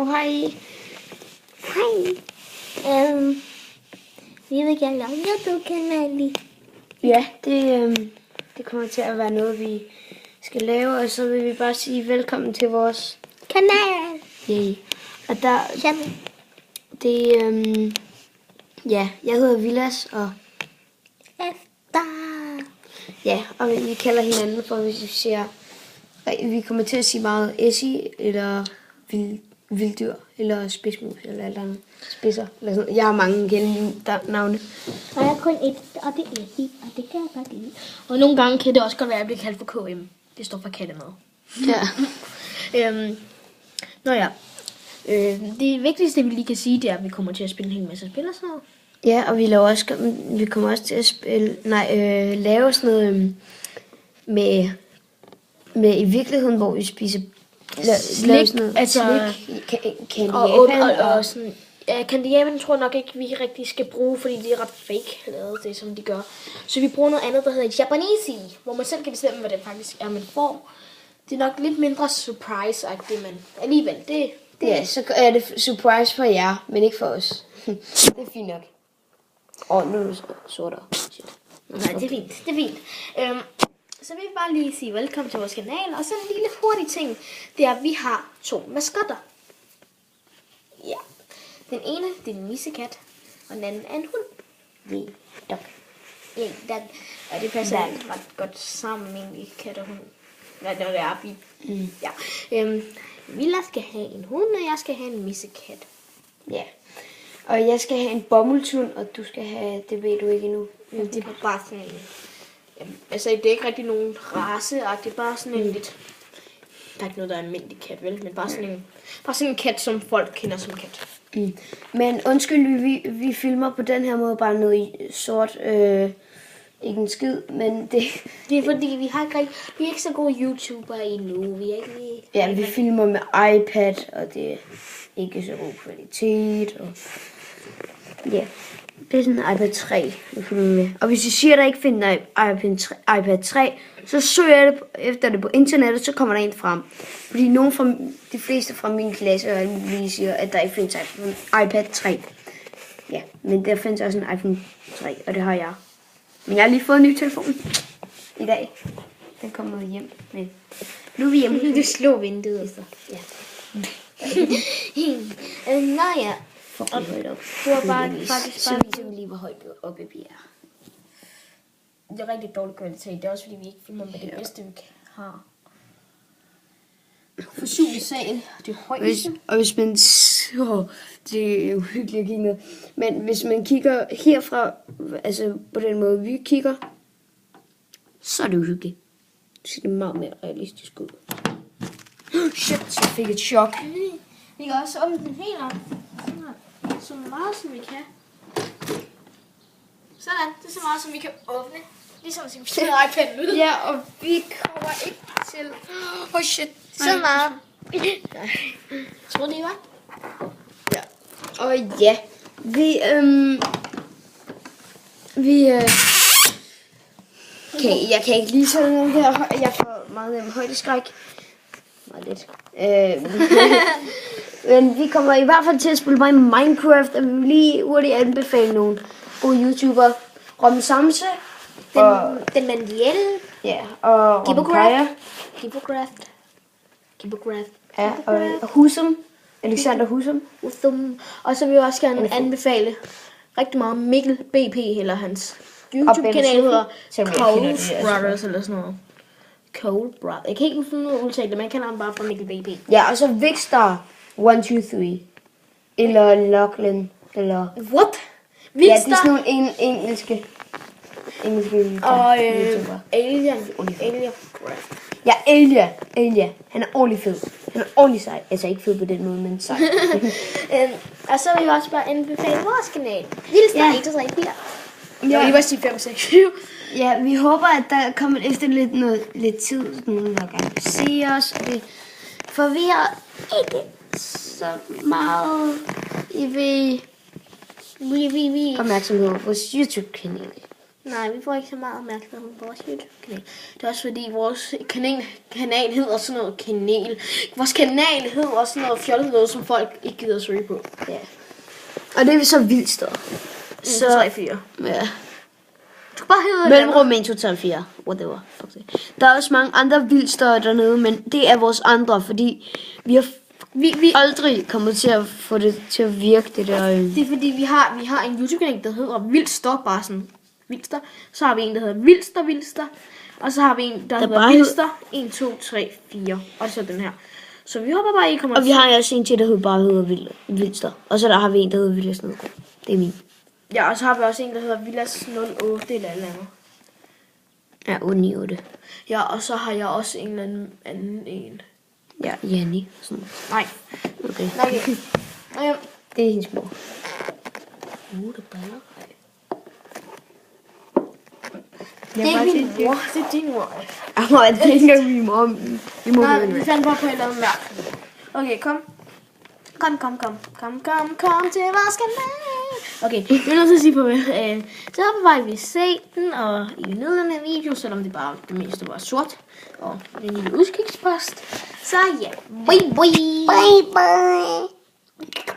Og hej. Hej. Vi vil gerne lave en YouTube-kanal. Ja, det kommer til at være noget, vi skal lave. Og så vil vi bare sige velkommen til vores Kanal. Yay. Og der, Channel. ja, jeg hedder Vilas, og Efter. ja, og vi kalder hinanden for, hvis vi siger, vi kommer til at sige meget Essie, eller vilddyr, eller spidsmus, eller alt andet. Spidser, eller sådan. Jeg har mange kældige navne. Og jeg har kun et, og det er Essie, og det kan jeg godt lide. Og nogle gange kan det også godt være, at jeg bliver kaldt for KM. Det står for kattemad. Ja. Nå ja. Det vigtigste, vi lige kan sige, det er, at vi kommer til at spille en hel masse spil og sådan noget. Ja, og vi kommer også til at lave sådan noget med i virkeligheden, hvor vi spiser Slik, altså Candy og sådan. Ja, Candy Japan tror jeg nok ikke, vi rigtig skal bruge, fordi det er ret fake lavet, det som de gør. Så vi bruger noget andet, der hedder Japanese, hvor man selv kan bestemme, hvad det faktisk er, man får. Det er nok lidt mindre surprise-agtigt, men alligevel, det ja, så er det surprise for jer, men ikke for os. Det er fint nok. Nu er det sortere. Nej, det er fint. Det er fint. Så vil vi bare lige sige velkommen til vores kanal. Og så en lille hurtig ting. Det er, at vi har 2 maskotter. Ja. Den ene, det er en missekat. Og den anden er en hund. Ja, dog. Og det passer ret godt sammen med egentlig kat og hund. Når det er vi. Ja. Villa skal have en hund, og jeg skal have en missekat. Ja. Og jeg skal have en bomuldshund, og du skal have, det ved du ikke endnu. Det er bare sådan en, altså det er ikke rigtig nogen raceagtigt, bare sådan en lidt, der er ikke noget, der er almindelig kat, vel? Men bare sådan en kat, som folk kender som kat. Men undskyld, vi filmer på den her måde bare noget i sort, ikke en skid, men det er fordi, vi er ikke så gode YouTuber endnu, vi er ikke lige... Ja, vi filmer med iPad, og det er ikke så god kvalitet, og ja, det er sådan en iPad 3, vi filmer med. Og hvis I siger, at der ikke finder iPad 3, så søger jeg efter det på internettet, så kommer der en frem. Fordi de fleste fra min klasse og alle mulige siger, at der ikke findes iPad 3. Ja, men der findes også en iPhone 3, og det har jeg. Men jeg har lige fået en ny telefon i dag. Den kommer hjem med. Nu er vi hjemme. Du slår vinduet. Ja. Nå ja. Fuck, højt op. Det var faktisk Så viser vi lige, hvor højt oppe vi er. Det er rigtig dårlig kvalitet. Det er også fordi, vi ikke filmer med det bedste, vi har. For 7 sal. Det er højeste. Og hvis man... det er uhyggeligt at kigge ned. Men hvis man kigger herfra, altså på den måde, vi kigger, så er det uhyggeligt. Så det er meget mere realistisk ud. Shit, så fik et chok. Vi kan også åbne den helt op. Så meget som vi kan. Sådan, det er så meget som vi kan åbne. Ligesom som vi kan iPad'en ud. Ja, og vi kommer ikke til... shit. Så meget. Tror du det var? Ja. Og ja, jeg kan ikke lige sådan noget her. Jeg får meget højdeskræk. Meget lidt. Men vi kommer i hvert fald til at spille mig Minecraft, og vi vil lige hurtigt anbefale nogle gode YouTubere. Rom Samse. Den Mandielle. Ja, og Gibbocraft. Ja, og Husum. Alexander Husum. Og så vil jeg også gerne anbefale rigtig meget Mikkel BP, eller hans YouTube-kanal hedder Cole Brothers, eller sådan noget. Cole Brothers. Jeg kan ikke finde ud af at udtale det, men jeg kender ham bare fra Mikkel BP. Ja, og så Vicstar 1, 2, 3. Eller Lachlan, eller... What? Vicstar? Ja, det er sådan nogle engelske og Alien. Ja, Alia. Han er ordentlig fed. Han er ordentlig sej. Altså ikke fed på den måde, men sej. Og så vil jeg også bare anbefale vores kanal. Vildstar 1, 2, 3, 4. Ja. Vi var sige 5, 6, 7. Ja, vi håber, at der kommer efter lidt tid, så nogen der gerne vil se os. For vi har ikke så meget opmærksomhed på vores YouTube-kanal. Nej, vi får ikke så meget opmærksomhed på vores YouTube-kanal. Det er også fordi vores kanal hedder sådan noget kanal. Vores kanal hedder sådan noget fjollet noget, som folk ikke gider at søge på. Ja. Og det er så Vildster. Så 3-4. Ja. Du kan bare hedde Mellemrum 1, 2, 3, 4. Whatever. Der er også mange andre Vildster dernede, men det er vores andre, fordi vi har vi aldrig kommet til at få det til at virke, det der. Det er fordi, vi har en YouTube-kanal, der hedder Vildster, bare sådan Vildster. Så har vi en, der hedder Vildster. Og så har vi en, der hedder Vildster 1, 2, 3, 4. Og så den her. Så vi håber bare, I kommer og vi har også en til, der hedder Vildster. Og så der har vi en, der hedder Villas 08. Det er min. Ja, og så har vi også en, der hedder Villas 08 eller andet. Ja, 898. Ja, og så har jeg også en eller anden en. Ja, Jenny. Sådan. Nej. Okay. Nej. Det er hendes mor. Det baller. Det er min mor. Det er din mor. Jeg det er ikke engang min mor. Nej, vi fandt bare på et eller andet mærke. Okay, kom. Kom til vores kanal. Okay, vi er nødt til at sige farvel. Så håber jeg, vi se den, og I vil nyde den her video, selvom det bare det meste var sort. Og en lille udskikspost. Så ja, bye bye. Bye bye.